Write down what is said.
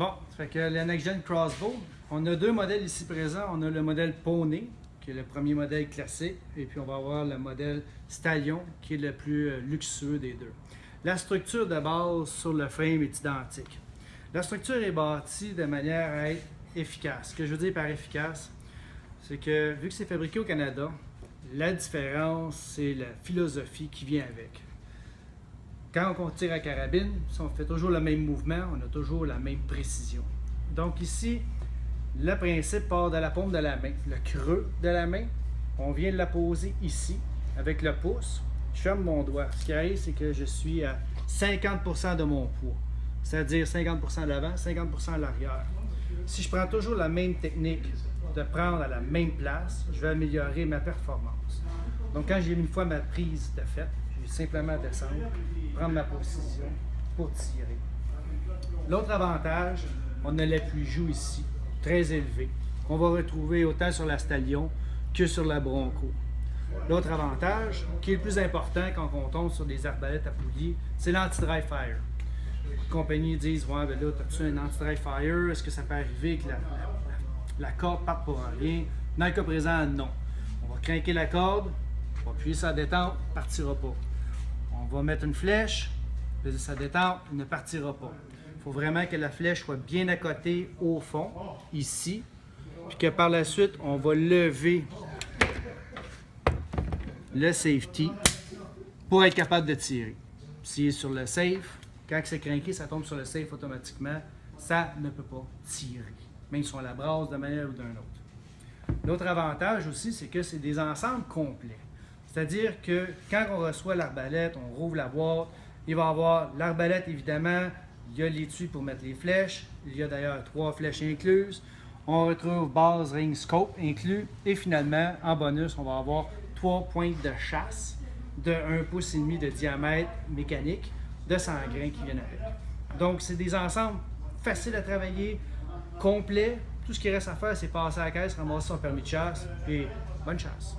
Bon, ça fait que la Next Gen Crossbow, on a deux modèles ici présents. On a le modèle Poney, qui est le premier modèle classique, et puis on va avoir le modèle Stallion, qui est le plus luxueux des deux. La structure de base sur le frame est identique. La structure est bâtie de manière à être efficace. Ce que je veux dire par efficace, c'est que vu que c'est fabriqué au Canada, la différence, c'est la philosophie qui vient avec. Quand on tire à carabine, si on fait toujours le même mouvement, on a toujours la même précision. Donc ici, le principe part de la paume de la main, le creux de la main. On vient de la poser ici, avec le pouce. Je ferme mon doigt. Ce qui arrive, c'est que je suis à 50% de mon poids, c'est-à-dire 50% de l'avant, 50% de l'arrière. Si je prends toujours la même technique de prendre à la même place, je vais améliorer ma performance. Donc quand j'ai une fois ma prise de fait, je vais simplement descendre, prendre ma position pour tirer. L'autre avantage, on a l'appui-joue ici, très élevé, qu'on va retrouver autant sur la Stallion que sur la Bronco. L'autre avantage, qui est le plus important quand on tombe sur des arbalètes à poulies, c'est l'anti-dry fire. Les compagnies disent « Ouais, ben là, as-tu un anti-dry fire? Est-ce que ça peut arriver que la corde parte pour rien? » Dans le cas présent, non. On va craquer la corde, on va appuyer sur la détente, il ne partira pas. On va mettre une flèche, sa détente, il ne partira pas. Il faut vraiment que la flèche soit bien à côté au fond, ici, puis que par la suite, on va lever le safety pour être capable de tirer. S'il est sur le safe, quand c'est craqué, ça tombe sur le safe automatiquement, ça ne peut pas tirer, même si on la brasse de manière ou d'une autre. L'autre avantage aussi, c'est que c'est des ensembles complets. C'est-à-dire que quand on reçoit l'arbalète, on rouvre la boîte, il va y avoir l'arbalète évidemment, il y a l'étui pour mettre les flèches, il y a d'ailleurs 3 flèches incluses, on retrouve base, ring, scope inclus, et finalement, en bonus, on va avoir 3 pointes de chasse de 1,5 pouce de diamètre mécanique de 100 grains qui viennent avec. Donc, c'est des ensembles faciles à travailler, complets. Tout ce qui reste à faire, c'est passer à la caisse, ramasser son permis de chasse et bonne chasse.